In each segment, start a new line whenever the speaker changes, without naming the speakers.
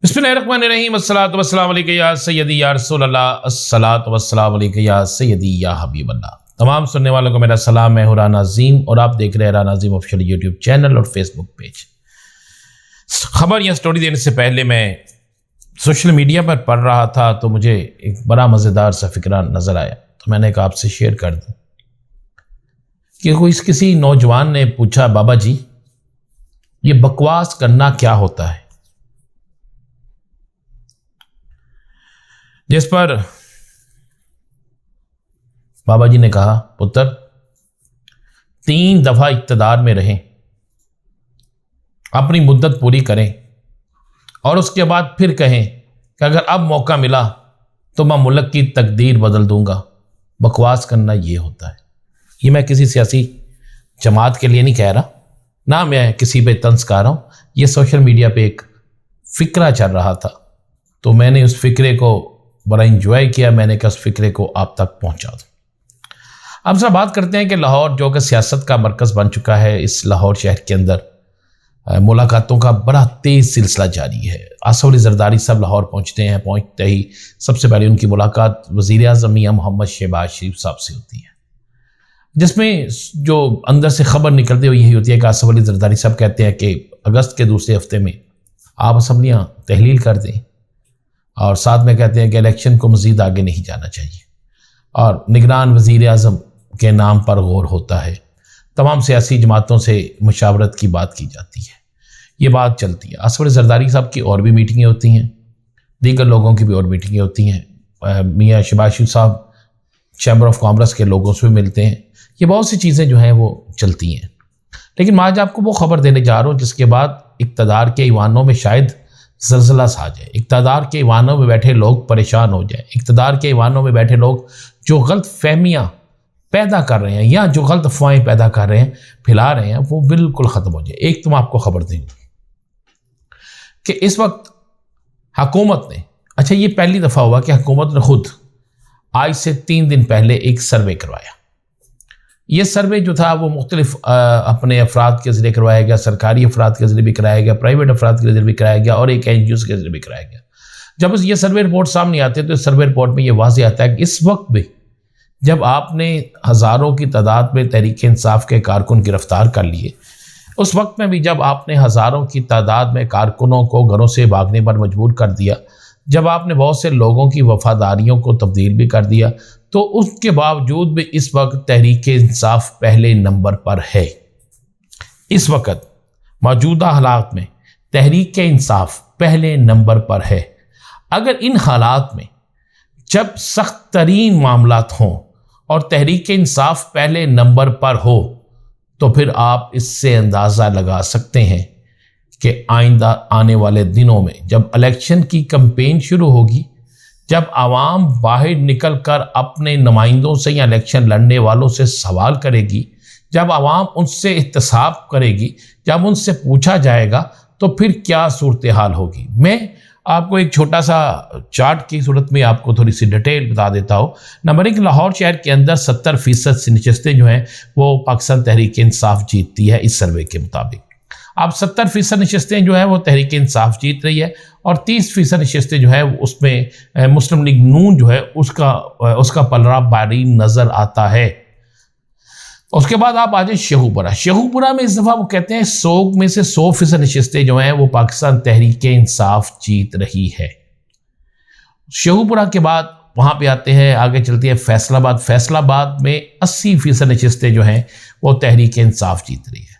बिस्मिल्लाहिर्रहमानिर्रहीम अस्सलातु वस्सलामु अलैका या सय्यदी या रसूल अल्लाह, अस्सलातु वस्सलामु अलैका या सय्यदी या हबीब अल्लाह। तमाम सुनने वालों को मेरा सलाम। मैं हूं राना अज़ीम और आप देख रहे हैं राना अज़ीम ऑफिशियल यूट्यूब चैनल और फेसबुक पेज। खबर या स्टोरी देने से पहले मैं सोशल मीडिया पर पढ़ रहा था तो मुझे एक बड़ा मज़ेदार सा फिक्रा नज़र आया, तो मैंने कहा आपसे शेयर कर दूं कि किसी नौजवान ने पूछा, बाबा जी ये बकवास करना क्या होता है? जिस पर बाबा जी ने कहा, पुत्र 3 दफा इक्तदार में रहें, अपनी मुद्दत पूरी करें और उसके बाद फिर कहें कि अगर अब मौका मिला तो मैं मुल्क की तकदीर बदल दूंगा। बकवास करना ये होता है। ये मैं किसी सियासी जमात के लिए नहीं कह रहा, ना मैं किसी पे तंज कर रहा हूँ। ये सोशल मीडिया पे एक फ़िक्रा चल रहा था तो मैंने उस फ़िक्रे को बड़ा इंजॉय किया। मैंने कहा उस फ़िक्रे को आप तक पहुँचा दूँ। अब सब बात करते हैं कि लाहौर जो कि सियासत का मरकज़ बन चुका है, इस लाहौर शहर के अंदर मुलाकातों का बड़ा तेज़ सिलसिला जारी है। आसिफ अली ज़रदारी साहब लाहौर पहुँचते हैं। पहुँचते ही सबसे पहले उनकी मुलाकात वज़ीर आज़म मियां मोहम्मद शहबाज शरीफ साहब से होती है, जिसमें जो अंदर से खबर निकलती है यही होती है कि आसिफ अली ज़रदारी साहब कहते हैं कि अगस्त के दूसरे हफ्ते में आप असम्बलियाँ तहलील कर दें और साथ में कहते हैं कि इलेक्शन को मज़ीद आगे नहीं जाना चाहिए और निगरान वज़ीर आज़म के नाम पर गौर होता है। तमाम सियासी जमातों से मुशावरत की बात की जाती है, ये बात चलती है। आसिफ अली ज़रदारी साहब की और भी मीटिंगें होती हैं, दीगर लोगों की भी और मीटिंगें होती हैं। मियाँ शहबाज शरीफ साहब चैम्बर ऑफ कॉमर्स के लोगों से भी मिलते हैं। ये बहुत सी चीज़ें जो हैं वो चलती हैं। लेकिन मैं आज आपको वो खबर देने जा रहा हूँ जिसके बाद इक़्तिदार के ईवानों में शायद ज़लज़ला सा जाए, इक़्तिदार के ईवानों में बैठे लोग परेशान हो जाए, इक़्तिदार के ईवानों में बैठे लोग जो गलत फहमियाँ पैदा कर रहे हैं या जो गलत अफवाहें पैदा कर रहे हैं, फैला रहे हैं, वो बिल्कुल ख़त्म हो जाए। एक तो मैं आपको खबर दूँ कि इस वक्त हुकूमत ने, अच्छा ये पहली दफ़ा हुआ कि हुकूमत ने खुद आज से 3 दिन पहले एक सर्वे करवाया। ये सर्वे जो था वो मुख्तलिफ अपने अफराद के ज़रिए करवाया गया, सरकारी अफराद के ज़रिए भी कराया गया, प्राइवेट अफराद के ज़रिए भी कराया गया और एक NGOs के ज़रिए भी कराया गया। जब ये सर्वे रिपोर्ट सामने आते हैं तो इस सर्वे रिपोर्ट में ये वाज़ेह आता है कि इस वक्त भी जब आपने हज़ारों की तादाद में तहरीक इंसाफ के कारकुन गिरफ़्तार कर लिए, उस वक्त में भी जब आपने हज़ारों की तादाद में कारकुनों को घरों से भागने पर मजबूर कर दिया, जब आपने बहुत से लोगों की वफ़ादारियों को तब्दील भी कर दिया, तो उसके बावजूद भी इस वक्त तहरीक इंसाफ पहले नंबर पर है। इस वक्त मौजूदा हालात में तहरीक इंसाफ पहले नंबर पर है। अगर इन हालात में जब सख्त तरीन मामलात हों और तहरीक इंसाफ पहले नंबर पर हो तो फिर आप इससे अंदाज़ा लगा सकते हैं कि आइंदा आने वाले दिनों में जब इलेक्शन की कैंपेन शुरू होगी, जब आवाम बाहर निकल कर अपने नुमाइंदों से या इलेक्शन लड़ने वालों से सवाल करेगी, जब आवाम उनसे इत्तेसाब करेगी, जब उनसे पूछा जाएगा तो फिर क्या सूरत हाल होगी। मैं आपको एक छोटा सा चार्ट की सूरत में आपको थोड़ी सी डिटेल बता देता हूँ। नंबर 1, लाहौर शहर के अंदर 70% से नशस्तें जो हैं वो पाकिस्तान तहरीक इंसाफ जीतती है। इस सर्वे के मुताबिक अब 70% नशस्तें जो है वो तहरीक इंसाफ जीत रही है और 30% नशस्तें जो है उसमें मुस्लिम लीग नून जो है उसका पलड़ा भारी नज़र आता है। उसके बाद आप आ जाए शेखुपुरा में इस दफ़ा वो कहते हैं 100 में से 100% नशस्तें जो हैं वो पाकिस्तान तहरीक इंसाफ जीत रही है। शेखुपुरा के बाद वहाँ पे आते हैं, आगे चलती है फैसलाबाद में 80% नशस्तें जो हैं वो तहरीक इंसाफ जीत रही है।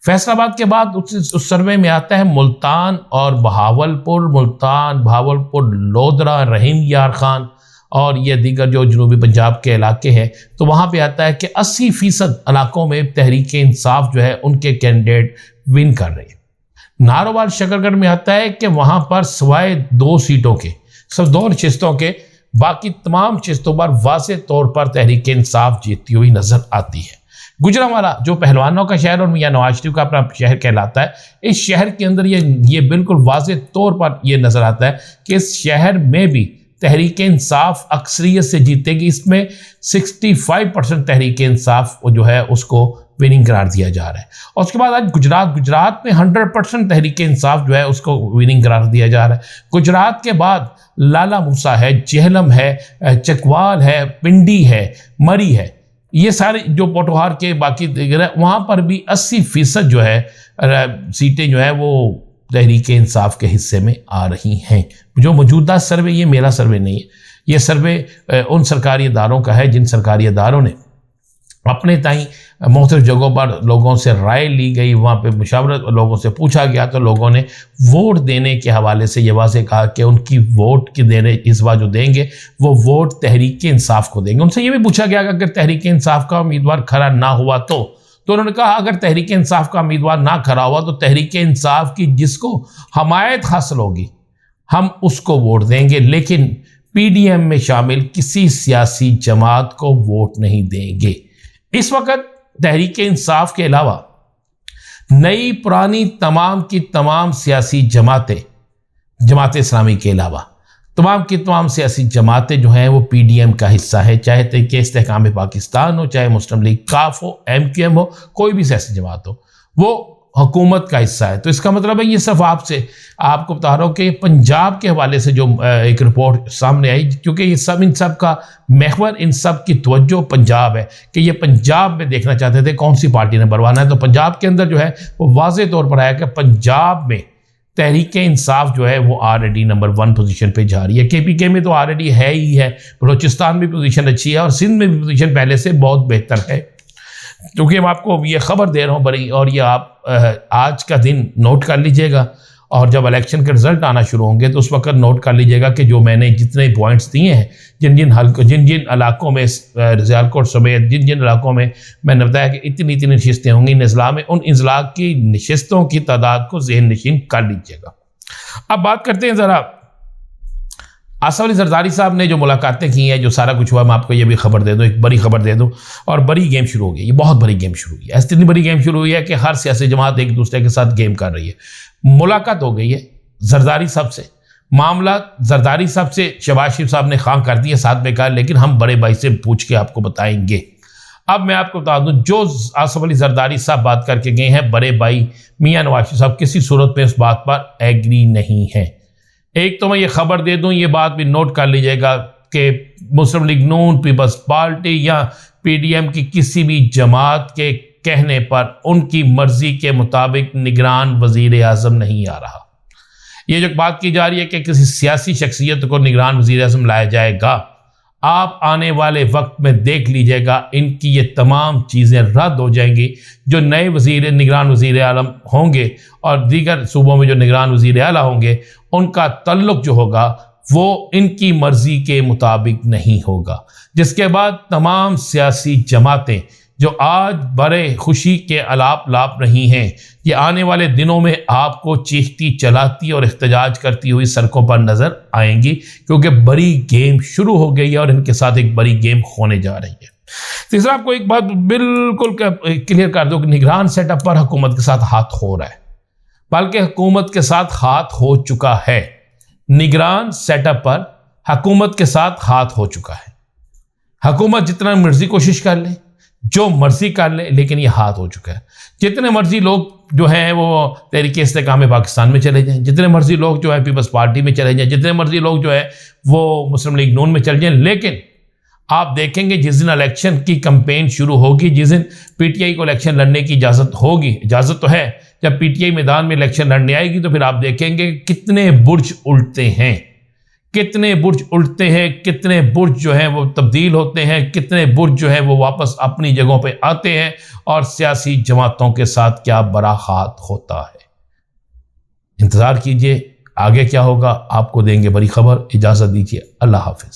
फैसलाबाद के बाद उस सर्वे में आता है मुल्तान और बहावलपुर, लोधरा, रहीम यार खान और ये दीगर जो जनूबी पंजाब के इलाके हैं। तो वहाँ पे आता है कि 80% इलाकों में तहरीक इंसाफ जो है उनके कैंडिडेट विन कर रहे हैं। नारोवाल शकरगढ़ में आता है कि वहाँ पर सिवाय 2 सीटों के, सिर्फ 2 नशस्तों के, बाकी तमाम नशस्तों पर वाज़ेह तौर पर तहरीक इंसाफ जीतती हुई नज़र आती है। गुजरांवाला जो पहलवानों का शहर और मियां नवाज शरीफ का अपना शहर कहलाता है, इस शहर के अंदर ये बिल्कुल वाज़ेह तौर पर यह नज़र आता है कि इस शहर में भी तहरीक इंसाफ अक्सरियत से जीतेगी। इसमें 65% तहरीक इंसाफ जो है उसको وننگ قرار دیا جا رہا ہے. اور اس کے بعد آج گجرات میں 100% تحریک انصاف جو ہے اس کو وننگ قرار دیا جا رہا ہے. گجرات کے بعد لالا موسیٰ ہے، جہلم ہے، چکوال ہے، پنڈی ہے، مری ہے، یہ سارے جو پوٹوہار کے باقی دیگر ہے، وہاں پر بھی 80% جو ہے سیٹیں جو ہیں وہ تحریک انصاف کے حصے میں آ رہی ہیں. جو موجودہ سروے، یہ میرا سروے نہیں ہے، یہ سروے ان سرکاری اداروں کا ہے جن سرکاری اداروں نے اپنے تائیں مختلف جگہوں پر لوگوں سے رائے لی گئی، وہاں پہ مشاورت لوگوں سے پوچھا گیا، تو لوگوں نے ووٹ دینے کے حوالے سے یہ واضح کہا کہ ان کی ووٹ کی دینے اس بار جو دیں گے وہ ووٹ تحریک انصاف کو دیں گے. ان سے یہ بھی پوچھا گیا کہ اگر تحریک انصاف کا امیدوار کھڑا نہ ہوا تو انہوں نے کہا اگر تحریک انصاف کا امیدوار نہ کھڑا ہوا تو تحریک انصاف کی جس کو حمایت حاصل ہوگی ہم اس کو ووٹ دیں گے، لیکن پی ڈی ایم میں شامل کسی سیاسی جماعت کو ووٹ نہیں دیں گے. اس وقت تحریک انصاف کے علاوہ نئی پرانی تمام کی تمام سیاسی جماعتیں، جماعت اسلامی کے علاوہ تمام کی تمام سیاسی جماعتیں جو ہیں وہ پی ڈی ایم کا حصہ ہے، چاہے تحریک استحکام پاکستان ہو، چاہے مسلم لیگ کاف ہو، ایم کیو ایم ہو، کوئی بھی سیاسی جماعت ہو، وہ حکومت کا حصہ ہے. تو اس کا مطلب ہے یہ صرف آپ کو بتا رہا ہوں کہ پنجاب کے حوالے سے جو ایک رپورٹ سامنے آئی، کیونکہ یہ ان سب کا محور، ان سب کی توجہ پنجاب ہے کہ یہ پنجاب میں دیکھنا چاہتے تھے کون سی پارٹی نے بڑھوانا ہے. تو پنجاب کے اندر جو ہے وہ واضح طور پر آیا کہ پنجاب میں تحریک انصاف جو ہے وہ آلریڈی نمبر 1 پوزیشن پہ جا رہی ہے. کے پی کے میں تو آلریڈی ہے ہی ہے، بلوچستان میں پوزیشن اچھی ہے اور سندھ میں بھی پوزیشن پہلے سے بہت بہتر ہے. کیونکہ میں آپ کو یہ خبر دے رہا ہوں بڑی، اور یہ آپ آج کا دن نوٹ کر لیجئے گا، اور جب الیکشن کے رزلٹ آنا شروع ہوں گے تو اس وقت نوٹ کر لیجئے گا کہ جو میں نے جتنے پوائنٹس دیے ہیں، جن علاقوں میں سیالکوٹ سمیت جن علاقوں میں میں نے بتایا کہ اتنی نشستیں ہوں گی ان اضلاع میں، ان اضلاع کی نشستوں کی تعداد کو ذہن نشین کر لیجئے گا. اب بات کرتے ہیں ذرا آصف علی زرداری صاحب نے جو ملاقاتیں کی ہیں، جو سارا کچھ ہوا. میں آپ کو یہ بھی خبر دے دوں، ایک بڑی خبر دے دوں، اور بڑی گیم شروع ہو گئی. یہ بہت بڑی گیم شروع ہوئی ہے، اتنی بڑی گیم شروع ہوئی ہے کہ ہر سیاسی جماعت ایک دوسرے کے ساتھ گیم کر رہی ہے. ملاقات ہو گئی ہے زرداری صاحب سے، معاملات زرداری صاحب سے شہباز شریف صاحب نے خواہ کر دی ہے، ساتھ میں کہا لیکن ہم بڑے بھائی سے پوچھ کے آپ کو بتائیں گے. اب میں آپ کو بتا دوں جو آصف علی زرداری صاحب بات کر کے گئے ہیں، بڑے بھائی میاں نواز شریف صاحب کسی صورت میں اس بات پر ایگری نہیں ہیں. ایک تو میں یہ خبر دے دوں، یہ بات بھی نوٹ کر لیجئے گا کہ مسلم لیگ نون، پیپلز پارٹی یا پی ڈی ایم کی کسی بھی جماعت کے کہنے پر ان کی مرضی کے مطابق نگران وزیر اعظم نہیں آ رہا. یہ جو بات کی جا رہی ہے کہ کسی سیاسی شخصیت کو نگران وزیر اعظم لایا جائے گا، آپ آنے والے وقت میں دیکھ لیجئے گا ان کی یہ تمام چیزیں رد ہو جائیں گی. جو نئے نگران وزیر اعظم ہوں گے اور دیگر صوبوں میں جو نگران وزیر اعلیٰ ہوں گے، ان کا تعلق جو ہوگا وہ ان کی مرضی کے مطابق نہیں ہوگا. جس کے بعد تمام سیاسی جماعتیں جو آج بڑے خوشی کے الاپ لاپ رہی ہیں، یہ آنے والے دنوں میں آپ کو چیختی چلاتی اور احتجاج کرتی ہوئی سڑکوں پر نظر آئیں گی، کیونکہ بڑی گیم شروع ہو گئی ہے اور ان کے ساتھ ایک بڑی گیم ہونے جا رہی ہے. تیسرا آپ کو ایک بات بالکل کلیئر کر دو کہ نگران سیٹ اپ پر حکومت کے ساتھ ہاتھ ہو رہا ہے، بلکہ حکومت کے ساتھ ہاتھ ہو چکا ہے. نگران سیٹ اپ پر حکومت کے ساتھ ہاتھ ہو چکا ہے. حکومت جتنا مرضی کوشش کر لے، جو مرضی کر لے، لیکن یہ ہاتھ ہو چکا ہے. جتنے مرضی لوگ جو ہیں وہ تحریک استحکام پاکستان میں چلے جائیں، جتنے مرضی لوگ جو ہے پیپلز پارٹی میں چلے جائیں، جتنے مرضی لوگ جو ہے وہ مسلم لیگ نون میں چل جائیں، لیکن آپ دیکھیں گے جس دن الیکشن کی کمپین شروع ہوگی، جس دن پی ٹی آئی کو الیکشن لڑنے کی اجازت ہوگی، اجازت تو ہے، جب پی ٹی آئی میدان میں الیکشن لڑنے آئے گی تو پھر آپ دیکھیں گے کتنے برج الٹتے ہیں، کتنے برج الٹتے ہیں، کتنے برج جو ہیں وہ تبدیل ہوتے ہیں، کتنے برج جو ہیں وہ واپس اپنی جگہوں پہ آتے ہیں، اور سیاسی جماعتوں کے ساتھ کیا برا ہاتھ ہوتا ہے. انتظار کیجئے آگے کیا ہوگا، آپ کو دیں گے بڑی خبر. اجازت دیجئے، اللہ حافظ.